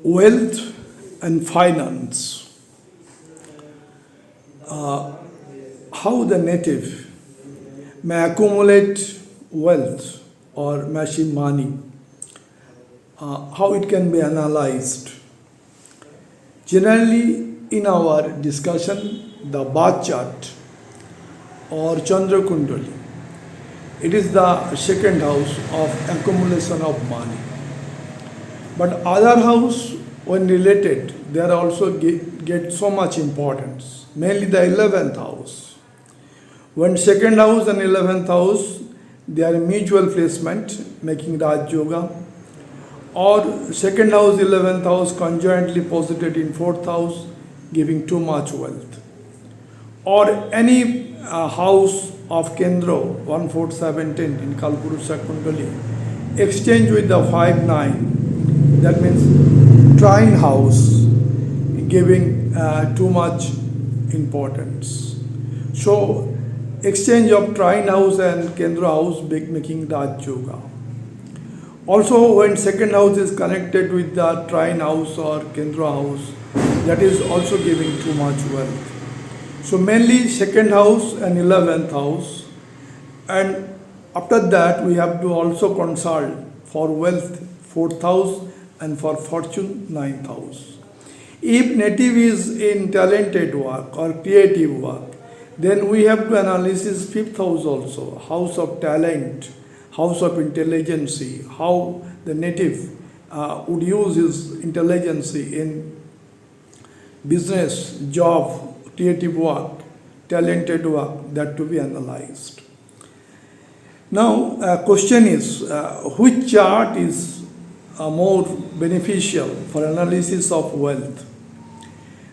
wealth and finance. How the native may accumulate wealth or massive money, how it can be analyzed. Generally, in our discussion, the bar chart or Chandra Kundali, it is the second house of accumulation of money. But other house, when related, they are also get so much importance, mainly the 11th house. When second house and 11th house, they are mutual placement, making Raj Yoga, or second house, 11th house conjointly posited in fourth house, giving too much wealth. Or any house of Kendra, 1, 4, 17 in Kalpurusha Kundali, exchange with the 5, 9, that means trine house, giving too much importance. So, exchange of trine house and Kendra house making Raj Yoga. Also, when second house is connected with the trine house or Kendra house, that is also giving too much wealth. So mainly second house and 11th house, and after that we have to also consult for wealth 4th house and for fortune 9th house. If native is in talented work or creative work, then we have to analysis 5th house also, house of talent, house of intelligence, how the native would use his intelligence in business, job, creative work, talented work, that to be analyzed. Now, question is, which chart is more beneficial for analysis of wealth?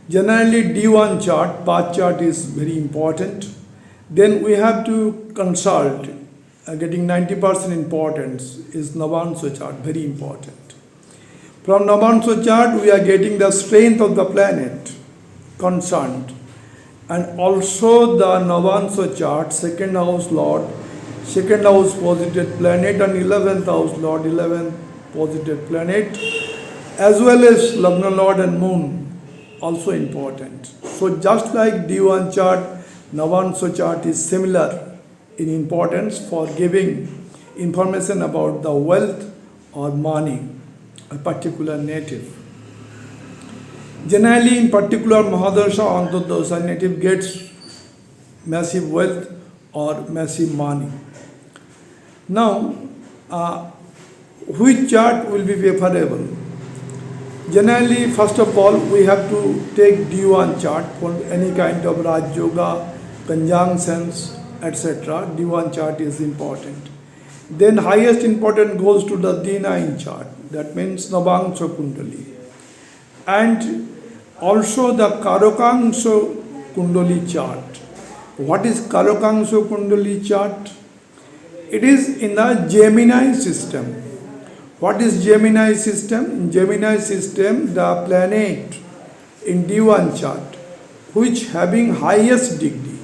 Generally, D1 chart, path chart is very important. Then we have to consult, getting 90% importance is Navansha chart, very important. From Navansha chart, we are getting the strength of the planet concerned, and also the Navansha chart, second house Lord, second house posited planet, and 11th house Lord, 11th posited planet, as well as Lagna Lord and Moon, also important. So just like D1 chart, Navansha chart is similar in importance for giving information about the wealth or money, a particular native. Generally, in particular, Mahadasha Antodasha native gets massive wealth or massive money. Now, which chart will be favorable? Generally, first of all, we have to take D1 chart for any kind of Raj Yoga, conjunctions, etc. D1 chart is important. Then highest importance goes to the D9 chart, that means Navansha Kundali. And also the Karakansha Kundali chart. What is Karakansha Kundali chart? It is in the Gemini system. What is Gemini system? In Gemini system, the planet in D1 chart, which having highest degree,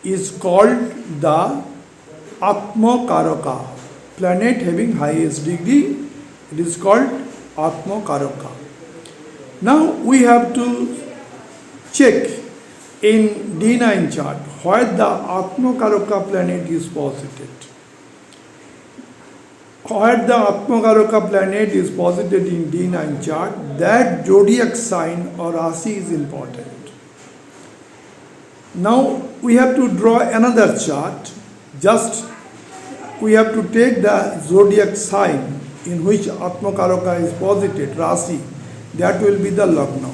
is called the Atma Karaka. Planet having highest degree, it is called Atma Karaka. Now we have to check in D9 chart where the Atma Karaka planet is posited. Where the Atma Karaka planet is posited in D9 chart, that zodiac sign or Rasi is important. Now we have to draw another chart. Just we have to take the zodiac sign in which Atma Karaka is posited, Rasi, that will be the Lagna.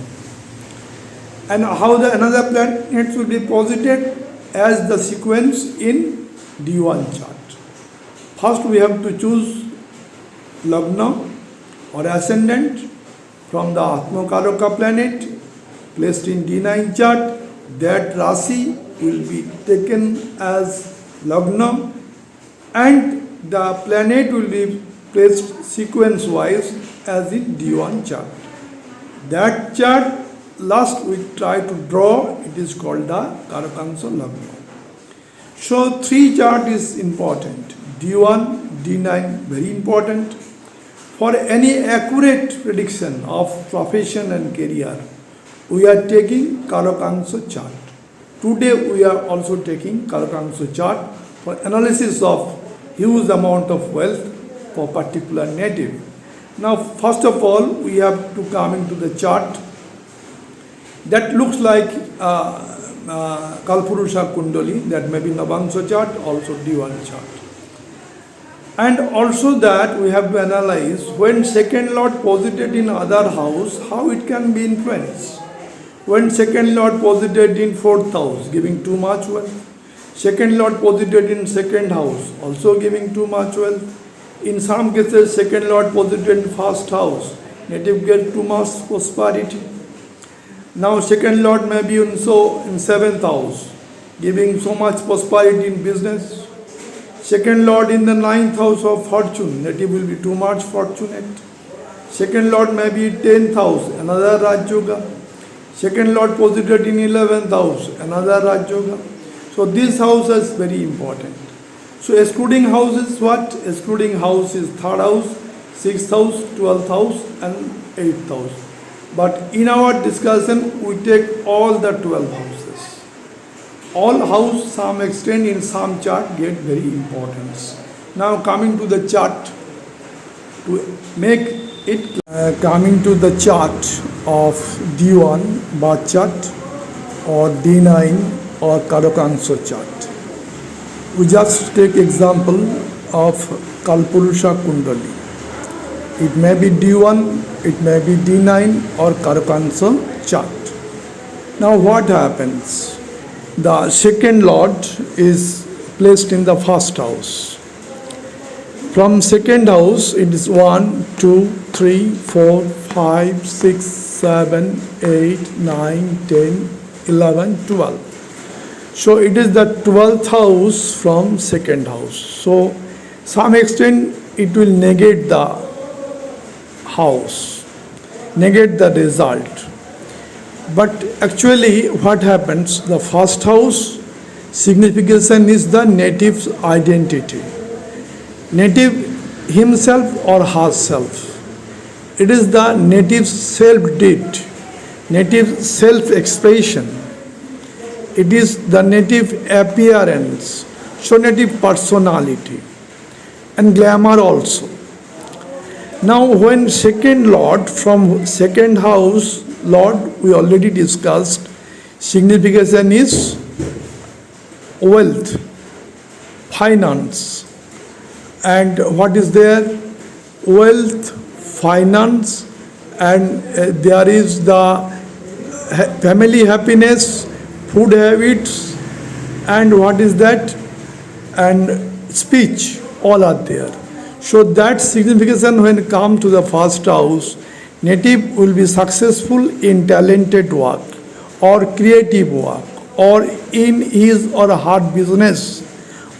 And how the another planet will be posited as the sequence in D1 chart. First we have to choose Lagna or ascendant from the Atma Karaka planet placed in D9 chart. That Rasi will be taken as Lagna, and the planet will be placed sequence wise as in D1 chart. That chart last we try to draw, it is called the Karakansha Lagna. So 3 chart is important. D1, D9 very important. For any accurate prediction of profession and career, we are taking Karakansha chart. Today we are also taking Karakansha chart for analysis of huge amount of wealth for particular native. Now first of all we have to come into the chart that looks like Kalpurusha Kundali, that may be Navansha chart, also D1 chart. And also that we have to analyze when second lord posited in other house, how it can be influenced. When second lord posited in fourth house, giving too much wealth. Second lord posited in second house, also giving too much wealth. In some cases, second lord posited in first house, native get too much prosperity. Now second lord may be also in seventh house, giving so much prosperity in business. Second lord in the ninth house of fortune, native will be too much fortunate. Second lord may be 10th house, another Raj Yoga. Second lord posited in 11th house, another Raj Yoga. So this house is very important. So excluding house is what? Excluding house is third house, 6th house, 12th house and 8th house. But in our discussion, we take all the 12 houses. All house, some extent in some chart get very importance. Now coming to the chart, to make it coming to the chart of D1 bar chart or D9 or Karakansha chart. We just take example of Kalpurusha Kundali. It may be D1, it may be D9 or Karakansha chart. Now what happens? The second lord is placed in the first house. From second house it is 1, 2, 3, 4, 5, 6, 7, 8, 9, 10, 11, 12. So it is the 12th house from second house. So some extent it will negate the house, negate the result. But actually what happens, the first house signification is the native's identity. Native himself or herself. It is the native's self-deed, native self-expression. It is the native appearance, so native personality and glamour also. Now when second lord from second house, lord we already discussed, signification is wealth, finance. And what is there? Wealth, finance, and there is the family happiness, food habits, and what is that? And speech, all are there. So that signification when come to the first house, native will be successful in talented work or creative work or in his or her business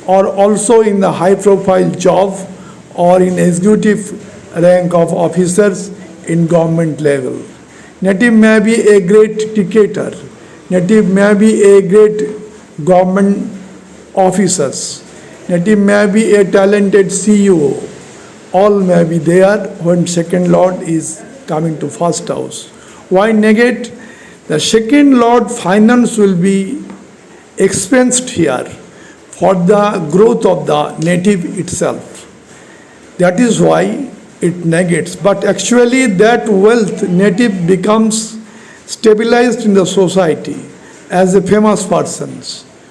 or also in the high profile job or in executive rank of officers in government level. Native may be a great cricketer, native may be a great government officers, native may be a talented CEO, all may be there when second lord is coming to first house. Why negate? The second lord finance will be expensed here for the growth of the native itself. That is why it negates. But actually that wealth native becomes stabilized in the society as a famous person.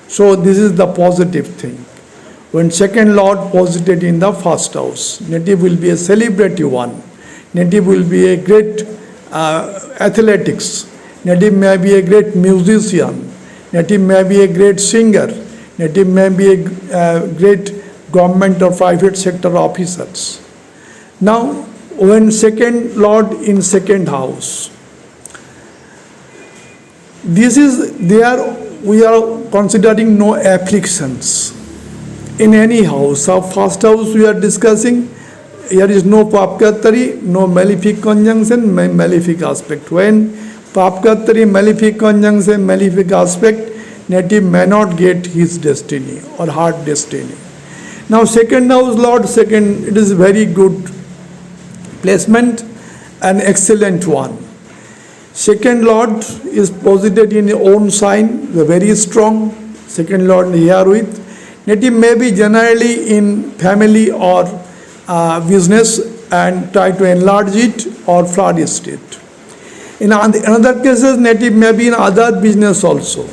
So this is the positive thing. When second lord posited in the first house, native will be a celebrity one. Native will be a great athletics. Native may be a great musician. Native may be a great singer. Native may be a great government or private sector officers. Now, when second lord in second house, this is there we are considering no afflictions in any house. So first house we are discussing, here is no papkatari, no malefic conjunction, malefic aspect. When papkatari, malefic conjunction, malefic aspect, native may not get his destiny or her destiny. Now second house lord, second, it is very good Placement, an excellent one. Second Lord is posited in your own sign, the very strong. Second Lord here with. Native may be generally in family or business and try to enlarge it or flourish it. In another cases, native may be in other business also,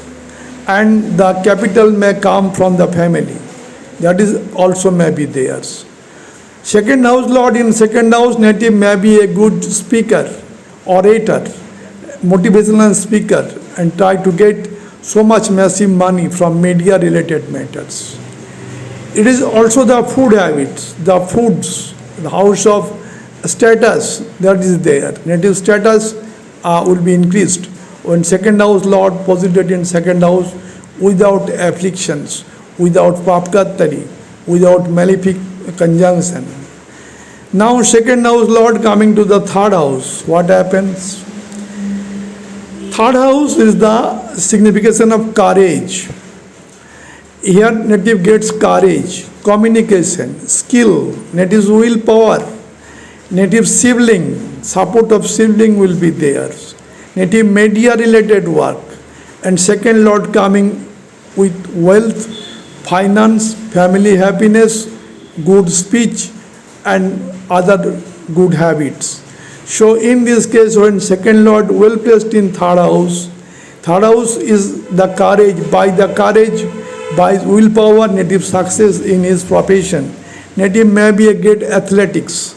and the capital may come from the family. That is also may be theirs. Second house lord in second house, native may be a good speaker, orator, motivational speaker, and try to get so much massive money from media related matters. It is also the food habits, the foods, the house of status that is there. Native status will be increased when second house lord posited in second house without afflictions, without papkattari, without malefic conjunction. Now second house lord coming to the third house, what happens? Third house is the signification of courage. Here native gets courage, communication, skill, native's willpower, native sibling, support of sibling will be there, native media related work, and second lord coming with wealth, finance, family happiness, good speech, and other good habits. So in this case, when second lord well placed in third house is the courage, by willpower, native success in his profession. Native may be a great athletics,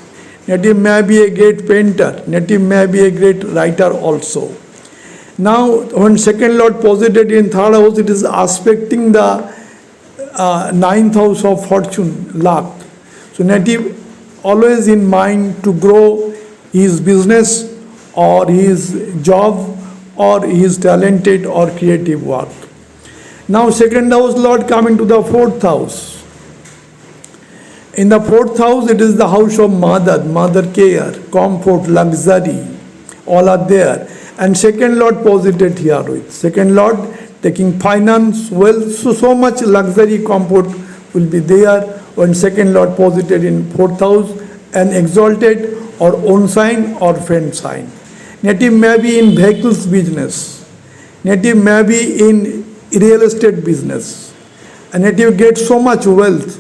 native may be a great painter, native may be a great writer also. Now when second lord posited in third house, it is aspecting the ninth house of fortune, luck. So native always in mind to grow his business or his job or his talented or creative work. Now second house lord coming to the fourth house. In the fourth house, it is the house of mother care, comfort, luxury, all are there. And second lord posited here with. Second lord taking finance, wealth, so much luxury, comfort will be there when second lord posited in fourth house and exalted or own sign or friend sign. Native may be in vehicles business. Native may be in real estate business. A native gets so much wealth,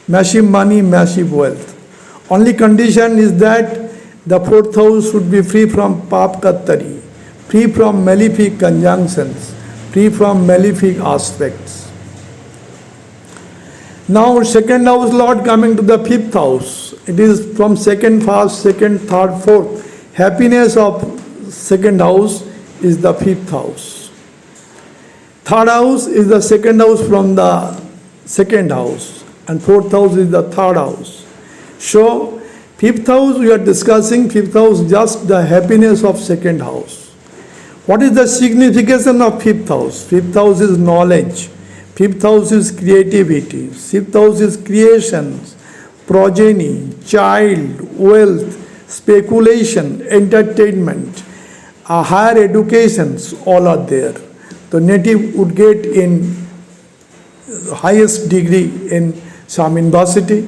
massive money, massive wealth. Only condition is that the fourth house should be free from pap kattari, free from malefic conjunctions, free from malefic aspects. Now second house lord coming to the fifth house. It is from second, first, second, third, fourth. Happiness of second house is the fifth house. Third house is the second house from the second house, and fourth house is the third house. So fifth house we are discussing, fifth house just the happiness of second house. What is the signification of fifth house? Fifth house is knowledge, fifth house is creativity, fifth house is creations, progeny, child, wealth, speculation, entertainment, higher educations, all are there. The native would get in highest degree in some university.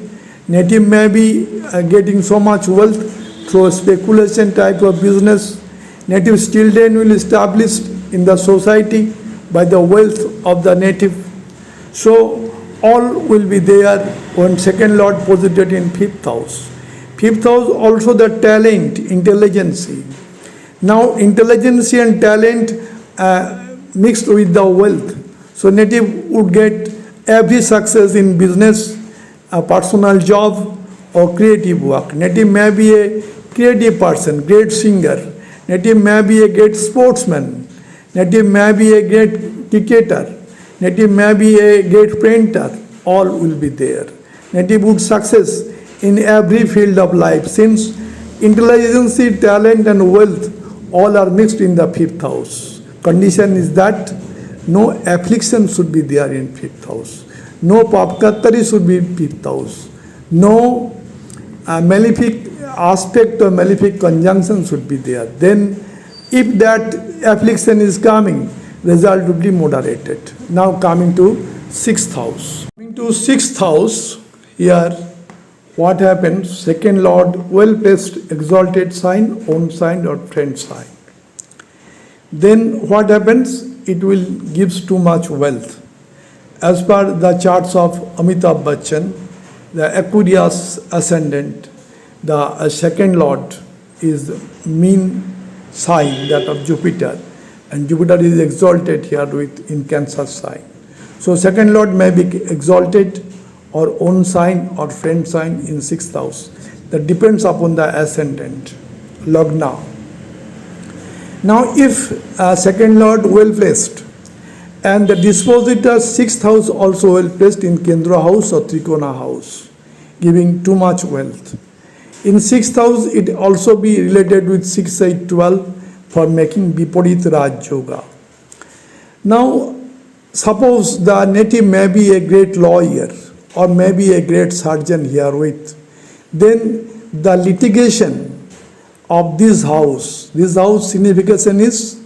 Native may be getting so much wealth through a speculation type of business. Native children will establish in the society by the wealth of the native. So all will be there when second lord posited in fifth house. Fifth house also the talent, intelligence. Now intelligence and talent mixed with the wealth. So native would get every success in business, a personal job or creative work. Native may be a creative person, great singer. Native may be a great sportsman. Native may be a great cricketer. Native may be a great painter. All will be there. Native would success in every field of life since intelligence, talent and wealth all are mixed in the fifth house. Condition is that no affliction should be there in fifth house. No papkattari should be in fifth house. No malefic aspect or malefic conjunction should be there. Then if that affliction is coming, result will be moderated. Now coming to sixth house. Coming to sixth house, here what happens? Second lord, well placed, exalted sign, own sign or friend sign. Then what happens? It will gives too much wealth. As per the charts of Amitabh Bachchan, the Aquarius ascendant, the second lord is mean sign that of Jupiter, and Jupiter is exalted here with in Cancer sign. So second lord may be exalted or own sign or friend sign in sixth house. That depends upon the ascendant, Lagna. Now if second lord well placed and the dispositor sixth house also well placed in Kendra house or Trikona house, giving too much wealth. In sixth house it also be related with 6, 8, 12 for making Viparit Raj Yoga. Now suppose the native may be a great lawyer or maybe a great surgeon herewith, then the litigation of this house signification is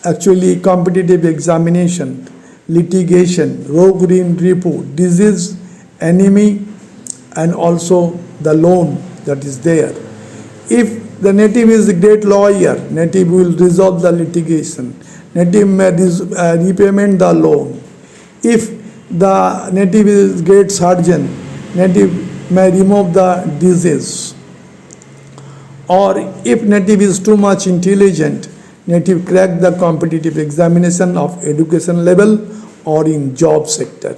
actually competitive examination, litigation, rogue rin repo, disease, enemy, and also the loan that is there. If the native is a great lawyer, native will resolve the litigation, native may repayment the loan. If the native is great surgeon, native may remove the disease. Or if native is too much intelligent, native crack the competitive examination of education level or in job sector.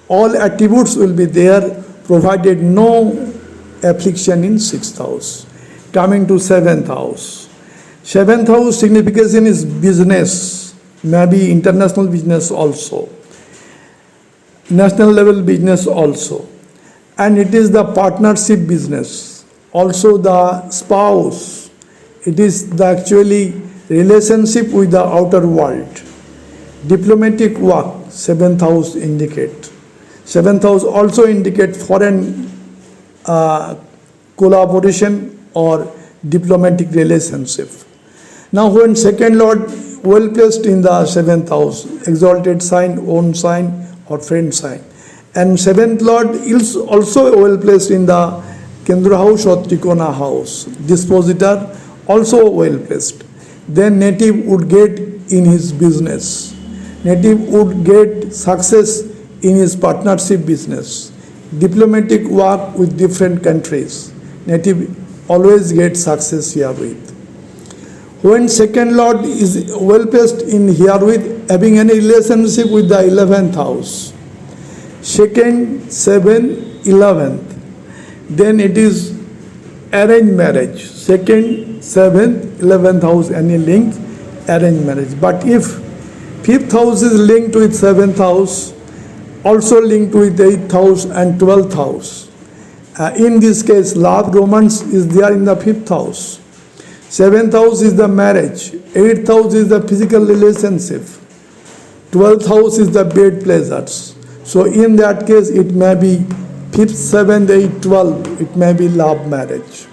All attributes will be there provided no affliction in sixth house. Coming to seventh house. Seventh house signification is business, maybe international business also, national level business also, and it is the partnership business, also the spouse. It is the actually relationship with the outer world. Diplomatic work, seventh house indicate. Seventh house also indicate foreign collaboration or diplomatic relationship. Now when second lord well placed in the seventh house, exalted sign, own sign or friend sign, and seventh lord is also well placed in the Kendra house or Trikona house, dispositor also well placed, then native would get in his business, native would get success in his partnership business, diplomatic work with different countries, native always gets success herewith. When second lord is well placed in herewith, having any relationship with the 11th house, second, 7, 11th, then it is arranged marriage. Second, 7th, 11th house, any link, arranged marriage. But if 5th house is linked with 7th house, also linked with 8th house and 12th house, in this case, love, romance is there in the 5th house. 7th house is the marriage. 8th house is the physical relationship. 12th house is the bed pleasures. So in that case, it may be 5th, 7th, 8th, 12th, it may be love marriage.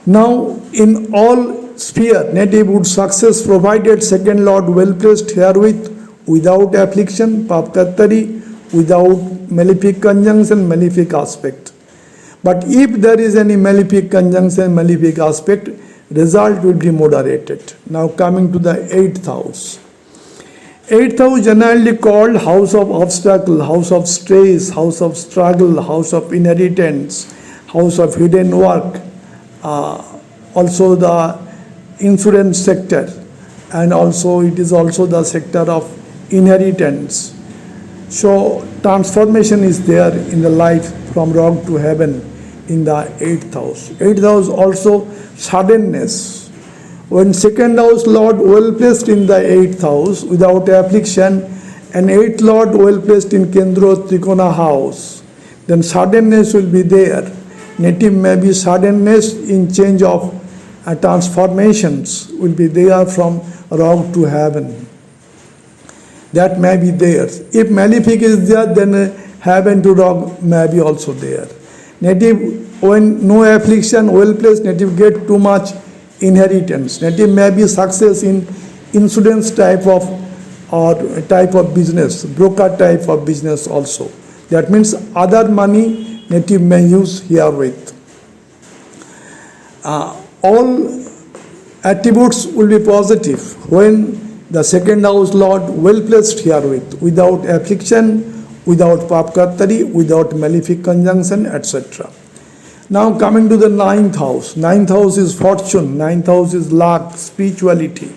Now, in all sphere, native would success provided second lord well placed herewith without affliction, papkattari, without malefic conjunction, malefic aspect. But if there is any malefic conjunction, malefic aspect, result will be moderated. Now coming to the 8th house. 8th house generally called house of obstacle, house of stress, house of struggle, house of inheritance, house of hidden work, also the insurance sector, and also it is also the sector of inheritance. So transformation is there in the life from wrong to heaven in the 8th house. 8th house also suddenness. When second house lord well placed in the 8th house without affliction and 8th lord well placed in Kendra Trikona house, then suddenness will be there. Native may be suddenness in change of transformations will be there from wrong to heaven. That may be there. If malefic is there, then heaven to wrong may be also there. Native, when no affliction, well placed, native get too much inheritance. Native may be success in insurance type of or type of business, broker type of business also. That means other money native may use herewith. All attributes will be positive when the second house lord well placed herewith, without affliction, without papkartari, without malefic conjunction, etc. Now coming to the ninth house. Ninth house is fortune, ninth house is luck, spirituality,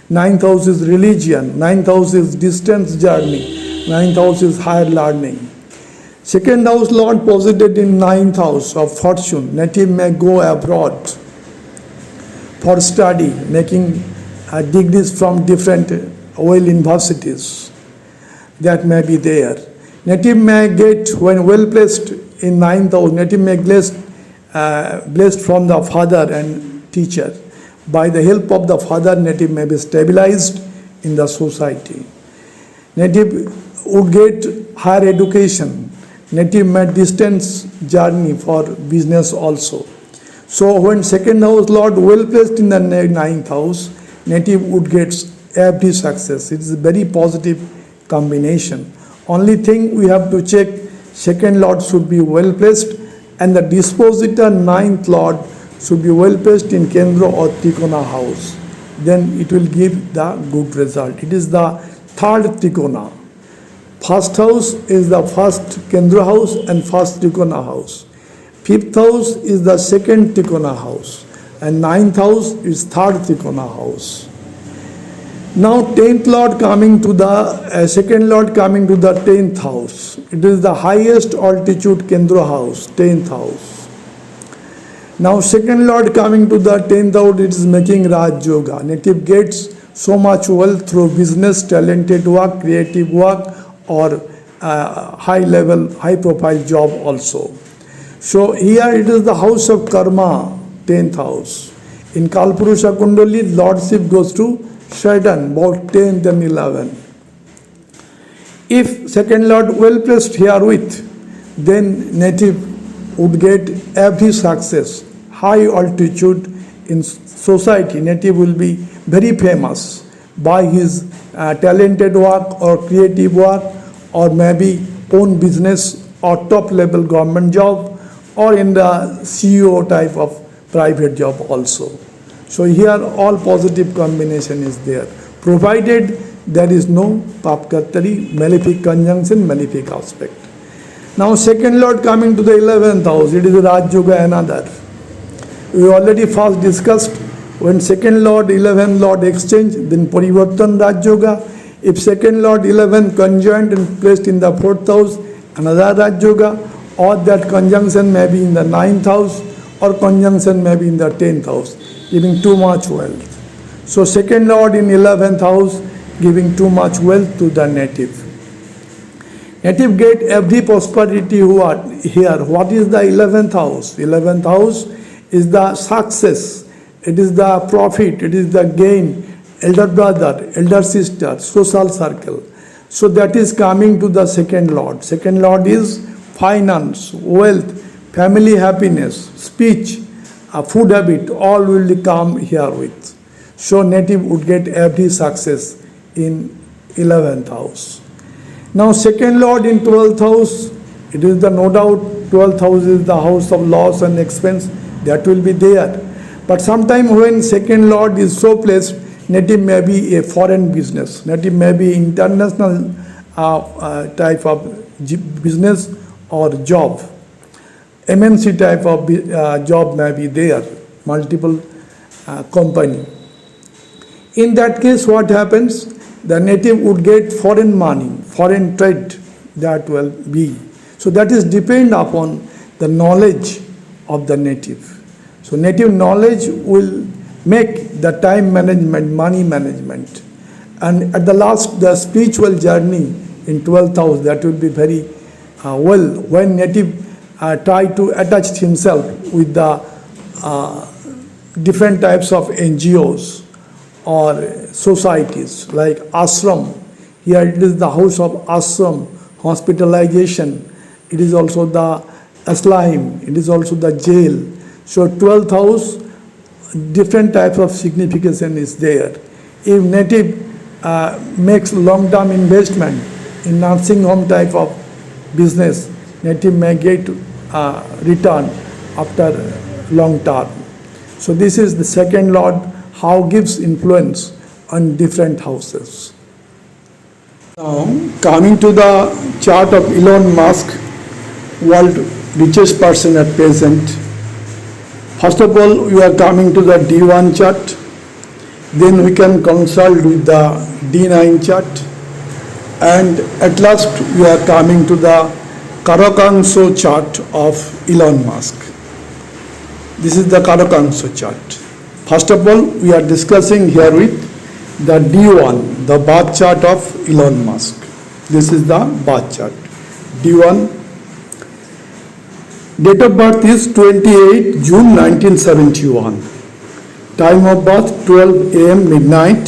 ninth house is religion, ninth house is distance journey, ninth house is higher learning. Second house lord posited in ninth house of fortune, native may go abroad for study, making degrees from different universities. That may be there. Native may get, when well placed in ninth house, native may blessed from the father and teacher. By the help of the father, native may be stabilized in the society. Native would get higher education. Native may distance journey for business also. So when second house lord well placed in the ninth house, native would get every success. It is a very positive combination. Only thing we have to check, second lord should be well placed and the dispositor ninth lord should be well placed in Kendra or Trikona house. Then it will give the good result. It is the third Trikona. First house is the first Kendra house and first Trikona house. Fifth house is the second Trikona house and ninth house is third Trikona house. Now 10th lord coming to the second lord coming to the 10th house. It is the highest altitude Kendra house, 10th house. Now second lord coming to the 10th house, it is making Raj Yoga. Native gets so much wealth through business, talented work, creative work or high level, high profile job also. So here it is the house of karma, 10th house. In Kalpurusha Kundali, lordship goes to Saturn, both 10th and 11th. If second lord well placed herewith, then native would get every success, high altitude in society. Native will be very famous by his talented work or creative work or maybe own business or top level government job or in the CEO type of private job also. So here all positive combination is there, provided there is no papkartari, malefic conjunction, malefic aspect. Now second lord coming to the 11th house, it is Raj Yoga another. We already first discussed when second lord, 11th lord exchange, then Parivartan Raj Yoga. If second lord, 11th conjoined and placed in the 4th house, another Raj Yoga, or that conjunction may be in the 9th house or conjunction may be in the 10th house, giving too much wealth. So second lord in 11th house giving too much wealth to the native. Native get every prosperity who are here. What is the 11th house? 11th house is the success, it is the profit, it is the gain, elder brother, elder sister, social circle. So that is coming to the second lord. Second lord is finance, wealth, family happiness, speech, food habit, all will come here with. So native would get every success in 11th house. Now second lord in 12th house, it is the no doubt 12th house is the house of loss and expense, that will be there. But sometime when second lord is so placed, native may be a foreign business, native may be international type of business or job. MNC type of job may be there, multiple company. In that case, what happens? The native would get foreign money, foreign trade, that will be. So that is depend upon the knowledge of the native. So native knowledge will make the time management, money management. And at the last, the spiritual journey in 12th house, that will be very well when native try to attach himself with the different types of NGOs or societies like ashram. Here it is the house of ashram, hospitalization. It is also the asylum. It is also the jail. So 12th house, different types of signification is there. If native makes long-term investment in nursing home type of business, native may get return after long term. So this is the second lord, how gives influence on different houses. Now coming to the chart of Elon Musk, world richest person at present. First of all, we are coming to the D1 chart, then we can consult with the D9 chart, and at last we are coming to the Karakansha chart of Elon Musk. This is the Karakansha chart. First of all, we are discussing here with the D1, the birth chart of Elon Musk. This is the birth chart. D1. Date of birth is 28 June 1971. Time of birth 12 am midnight.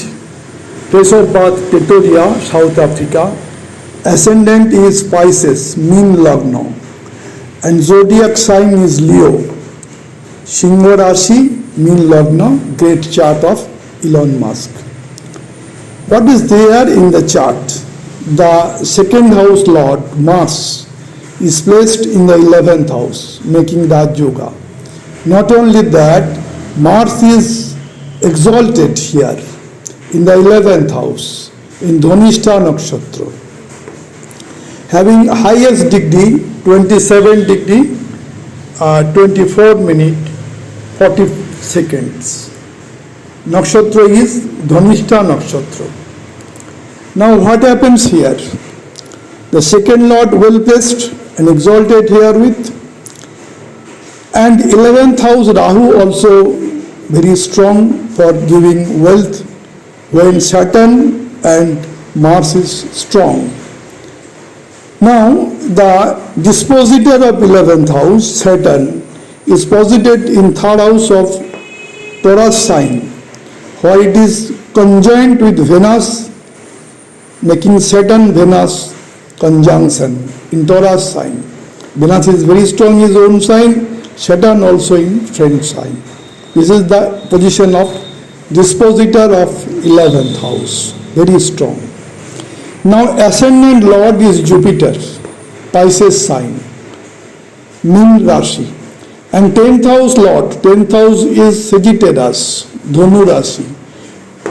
Place of birth Pretoria, South Africa. Ascendant is Pisces, mean Lagna. And zodiac sign is Leo. Singha Rashi, mean Lagna, great chart of Elon Musk. What is there in the chart? The second house lord, Mars, is placed in the 11th house, making Raj Yoga. Not only that, Mars is exalted here in the 11th house, in Dhanishta Nakshatra, having highest degree 27 degree 24 minute 40 seconds. Nakshatra is Dhanishta Nakshatra. Now what happens here? The second lord well placed and exalted herewith, and 11th house Rahu also very strong for giving wealth, when Saturn and Mars is strong. Now the dispositor of 11th house, Saturn, is posited in third house of Taurus sign, where it is conjoined with Venus, making Saturn-Venus conjunction in Taurus sign. Venus is very strong in his own sign, Saturn also in friend sign. This is the position of dispositor of 11th house, very strong. Now ascendant lord is Jupiter, Pisces sign, mean Rashi. And 10th house lord, 10th house is Sagittarius, Dhanu Rashi.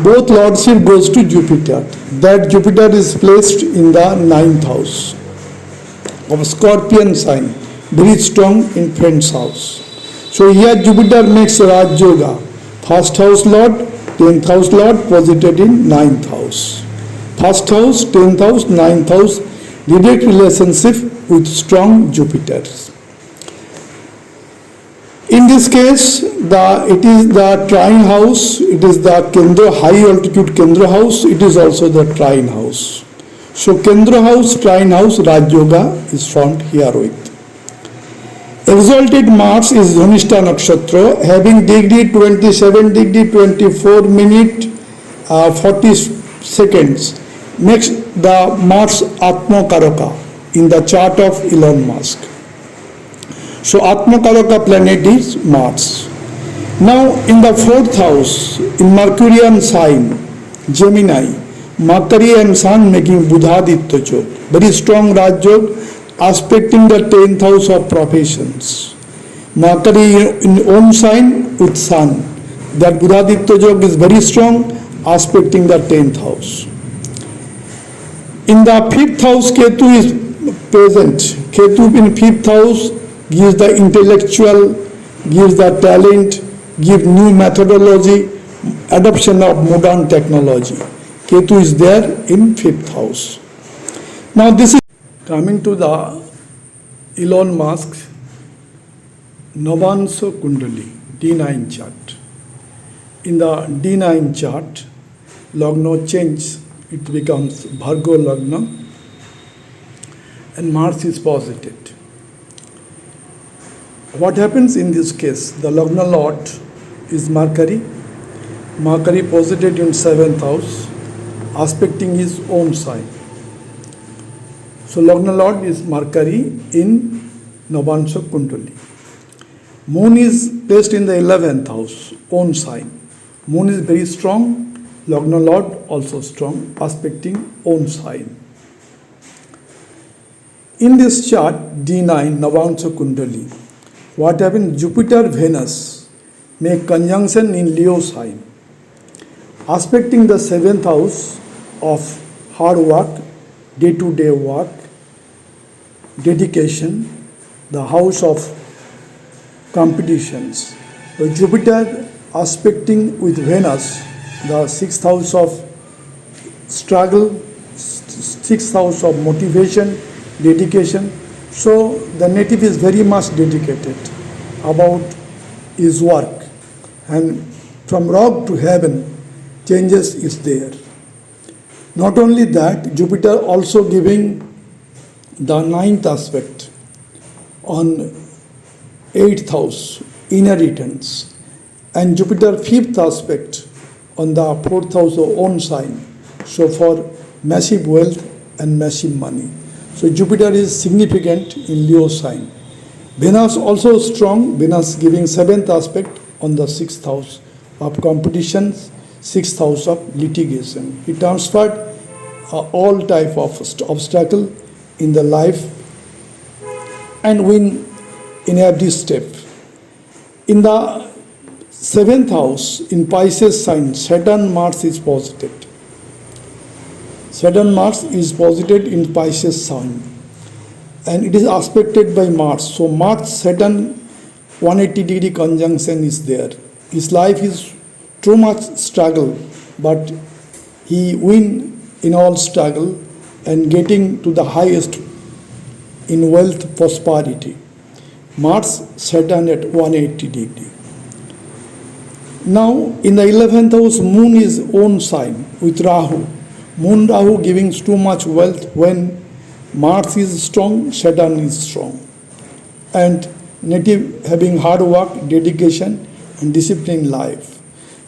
Both lordship goes to Jupiter. That Jupiter is placed in the 9th house of Scorpion sign, very strong in friend's house. So here Jupiter makes Raj Yoga. First house lord, 10th house lord posited in 9th house. First house, 10th house, 9th house, direct relationship with strong Jupiter. In this case, it is the trine house, it is the Kendra, high altitude Kendra house, it is also the trine house. So Kendra house, trine house, Raj Yoga is found herewith. Exalted Mars is Dhanishta Nakshatra, having degree 27 degree 24 minute 40 seconds, makes the Mars Atma Karaka in the chart of Elon Musk. So Atma Karaka planet is Mars. Now in the 4th house, in Mercurian sign, Gemini, Mercury and Sun making Buddhaditya Yoga, very strong Raj Yoga, aspecting the 10th house of professions. Mercury in own sign with Sun. That Buddhaditya Yoga is very strong, aspecting the 10th house. In the 5th house, Ketu is present. Ketu in 5th house gives the intellectual, gives the talent, gives new methodology, adoption of modern technology. Ketu is there in 5th house. Now this is coming to the Elon Musk Navansha Kundali D9 chart. In the D9 chart, Lagna change, it becomes Bhargo Lagna, and Mars is posited. What happens in this case? The Lagna Lord is Mercury. Mercury posited in 7th house, aspecting his own sign. So Lagna Lord is Mercury in Navansha Kundali. Moon is placed in the 11th house, own sign. Moon is very strong, Lagna Lord also strong, aspecting own sign. In this chart, D9, Navansha Kundali, what happened? Jupiter, Venus make conjunction in Leo sign, aspecting the seventh house of hard work, day-to-day work, dedication, the house of competitions. So Jupiter aspecting with Venus, the sixth house of struggle, sixth house of motivation, dedication. So the native is very much dedicated about his work, and from rock to heaven changes is there. Not only that, Jupiter also giving the ninth aspect on eighth house, inheritance, and Jupiter fifth aspect on the fourth house of own sign. So for massive wealth and massive money. So Jupiter is significant in Leo sign. Venus also strong, Venus giving seventh aspect on the sixth house of competitions, sixth house of litigation. He transferred all type of obstacle in the life and win in every step. In the seventh house, in Pisces sign, Saturn Mars is posited. Saturn Mars is posited in Pisces sign, and it is aspected by Mars. So Mars Saturn 180-degree conjunction is there. His life is too much struggle, but he win in all struggle and getting to the highest in wealth prosperity. Mars Saturn at 180 degree. Now in the 11th house, Moon is own sign with Rahu. Moon Rahu giving too much wealth when Mars is strong, Saturn is strong. And native having hard work, dedication and disciplined life.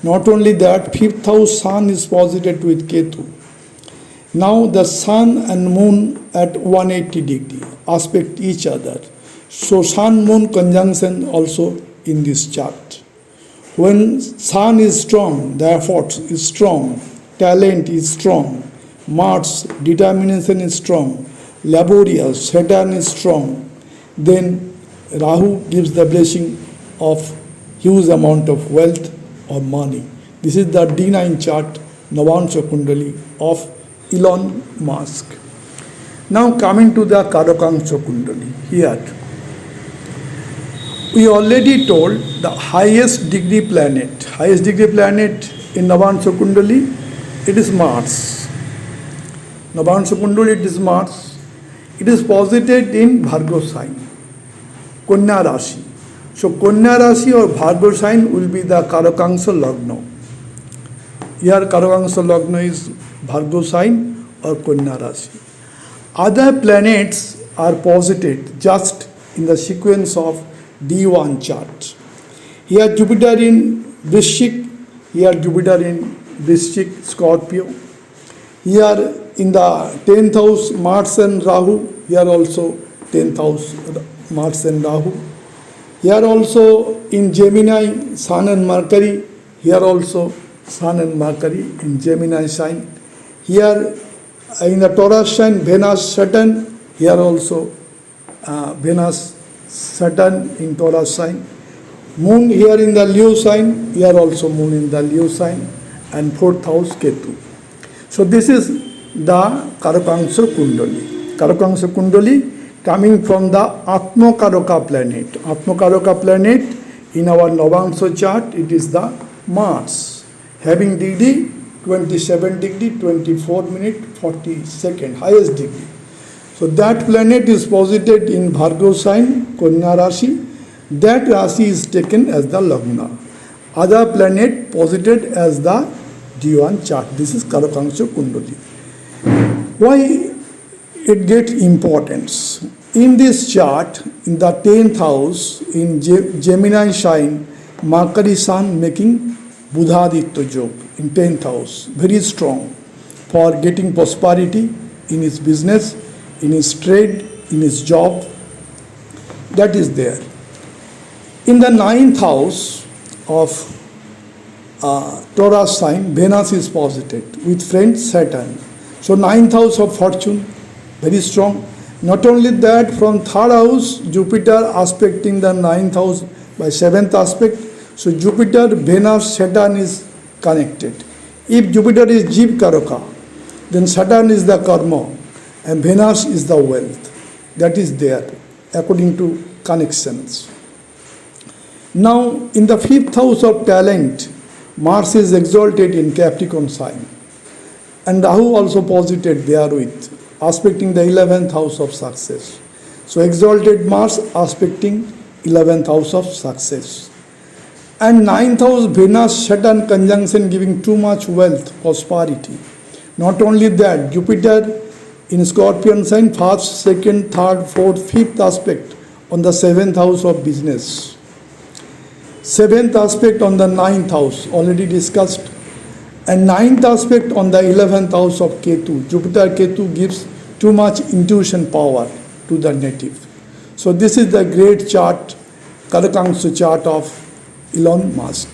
Not only that, fifth house Sun is posited with Ketu. Now the Sun and Moon at 180 degree aspect each other. So Sun Moon conjunction also in this chart. When Sun is strong, the effort is strong, talent is strong, Mars determination is strong, laborious, Saturn is strong, then Rahu gives the blessing of huge amount of wealth or money. This is the D9 chart, Navansha Kundali of Elon Musk. Now coming to the Karakansha Kundali. Here, we already told the highest degree planet in Navansha Kundali, it is Mars. Navansha Kundali, it is Mars. It is posited in Bhargo sign, Kanya Rashi. So Kanya Rashi or Bhargo sign will be the Karakansha Lagna. Here Karakansha Lagna is Bhargo sign or Kanya Rashi. Other planets are posited just in the sequence of D1 chart. Here Jupiter in Vrishik, here Jupiter in Vrishik, Scorpio. Here in the 10th house Mars and Rahu, here also 10th house Mars and Rahu. Here also in Gemini, Sun and Mercury, here also Sun and Mercury in Gemini sign. Here in the Taurus sign, Venus, Saturn, here also Venus, Saturn in Taurus sign. Moon here in the Leo sign, here also Moon in the Leo sign, and fourth house Ketu. So this is the Karakansha Kundali. Karakansha Kundali coming from the Atmakaraka planet. Atmakaraka planet in our Navansha chart, it is the Mars, having degree 27 degree, 24 minute, 40 second, highest degree. So that planet is posited in Bhargo sign, Kanya Rashi. That Rashi is taken as the Lagna. Other planet posited as the D1 chart. This is Karakansha Kundali. Why it gets importance? In this chart, in the 10th house, in Gemini sign, Mercury Sun making Budhaditya Yoga in 10th house. Very strong for getting prosperity in his business, in his trade, in his job. That is there. In the 9th house of Taurus sign, Venus is posited with friend Saturn. So 9th house of fortune, very strong. Not only that, from third house, Jupiter aspecting the ninth house by seventh aspect. So Jupiter, Venus, Saturn is connected. If Jupiter is Jeev Karaka, then Saturn is the karma and Venus is the wealth. That is there according to connections. Now, in the fifth house of talent, Mars is exalted in Capricorn sign, and Rahu also posited therewith, aspecting the 11th house of success. So, exalted Mars aspecting 11th house of success. And 9th house Venus Saturn conjunction giving too much wealth, prosperity. Not only that, Jupiter in Scorpion sign, first, second, third, fourth, fifth aspect on the 7th house of business. 7th aspect on the 9th house, already discussed. And 9th aspect on the 11th house of Ketu. Jupiter Ketu gives too much intuition power to the native. So this is the great chart, Karakansha chart of Elon Musk.